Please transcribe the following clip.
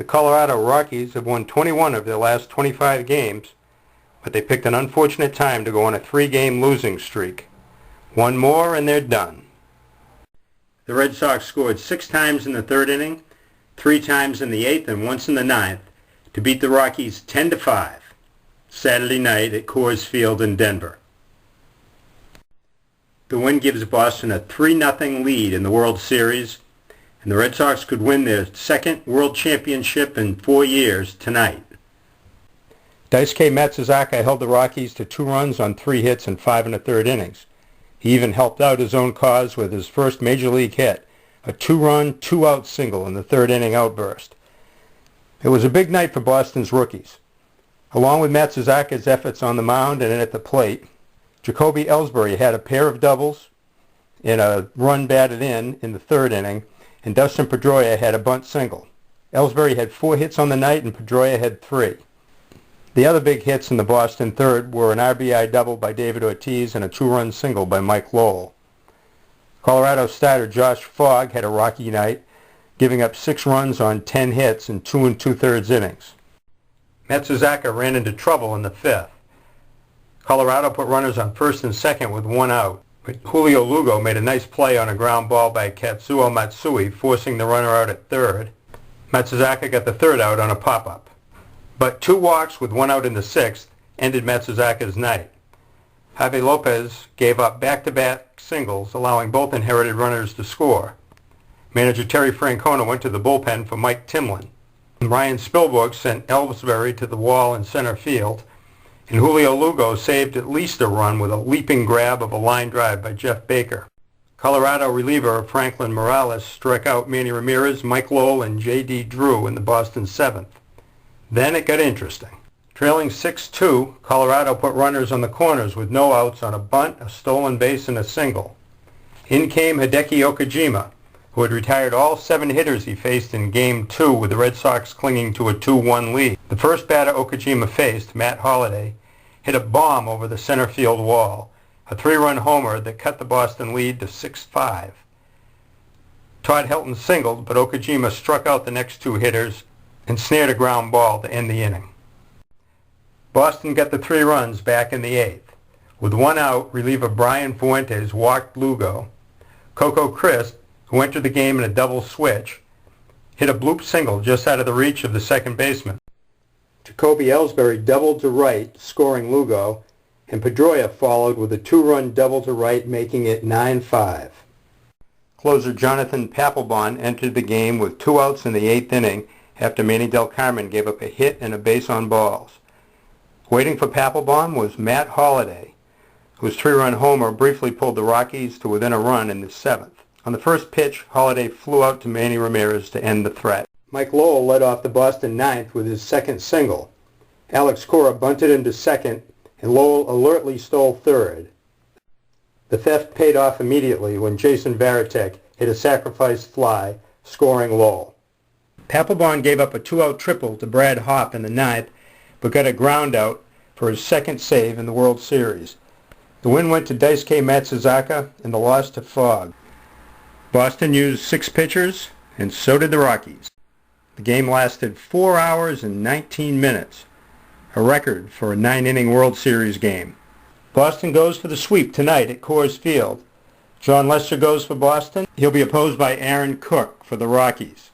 The Colorado Rockies have won 21 of their last 25 games, but they picked an unfortunate time to go on a 3-game losing streak. One more and they're done. The Red Sox scored 6 times in the 3rd inning, 3 times in the 8th, and once in the 9th to beat the Rockies 10-5 Saturday night at Coors Field in Denver. The win gives Boston a 3-0 lead in the World Series, and the Red Sox could win their 2nd World Championship in 4 years tonight. Daisuke Matsuzaka held the Rockies to 2 runs on 3 hits in 5 1/3 innings. He even helped out his own cause with his first major league hit, a 2-run, 2-out single in the 3rd inning outburst. It was a big night for Boston's rookies. Along with Matsuzaka's efforts on the mound and at the plate, Jacoby Ellsbury had a pair of doubles and a run batted in the 3rd inning, and Dustin Pedroia had a bunt single. Ellsbury had 4 hits on the night and Pedroia had 3. The other big hits in the Boston 3rd were an RBI double by David Ortiz and a 2-run single by Mike Lowell. Colorado starter Josh Fogg had a rocky night, giving up 6 runs on 10 hits in 2 2/3 innings. Matsuzaka ran into trouble in the 5th. Colorado put runners on 1st and 2nd with 1 out, but Julio Lugo made a nice play on a ground ball by Katsuo Matsui, forcing the runner out at 3rd. Matsuzaka got the 3rd out on a pop-up. But 2 walks with 1 out in the 6th ended Matsuzaka's night. Javi Lopez gave up back-to-back singles, allowing both inherited runners to score. Manager Terry Francona went to the bullpen for Mike Timlin. Ryan Spilborg sent Ellsbury to the wall in center field, and Julio Lugo saved at least a run with a leaping grab of a line drive by Jeff Baker. Colorado reliever Franklin Morales struck out Manny Ramirez, Mike Lowell, and J.D. Drew in the Boston 7th. Then it got interesting. Trailing 6-2, Colorado put runners on the corners with no outs on a bunt, a stolen base, and a single. In came Hideki Okajima, who had retired all 7 hitters he faced in Game 2 with the Red Sox clinging to a 2-1 lead. The first batter Okajima faced, Matt Holliday, hit a bomb over the center field wall, a 3-run homer that cut the Boston lead to 6-5. Todd Helton singled, but Okajima struck out the next 2 hitters and snared a ground ball to end the inning. Boston got the 3 runs back in the 8th. With 1 out, reliever Brian Fuentes walked Lugo. Coco Christ, who entered the game in a double switch, hit a bloop single just out of the reach of the second baseman. Jacoby Ellsbury doubled to right, scoring Lugo, and Pedroia followed with a 2-run double to right, making it 9-5. Closer Jonathan Papelbon entered the game with 2 outs in the 8th inning after Manny Del Carmen gave up a hit and a base on balls. Waiting for Papelbon was Matt Holliday, whose 3-run homer briefly pulled the Rockies to within a run in the 7th. On the first pitch, Holliday flew out to Manny Ramirez to end the threat. Mike Lowell led off the Boston 9th with his 2nd single. Alex Cora bunted into 2nd, and Lowell alertly stole 3rd. The theft paid off immediately when Jason Varitek hit a sacrifice fly, scoring Lowell. Papelbon gave up a 2-out triple to Brad Hopp in the 9th, but got a ground out for his 2nd save in the World Series. The win went to Daisuke Matsuzaka and the loss to Fogg. Boston used 6 pitchers, and so did the Rockies. The game lasted 4 hours and 19 minutes, a record for a 9-inning World Series game. Boston goes for the sweep tonight at Coors Field. John Lester goes for Boston. He'll be opposed by Aaron Cook for the Rockies.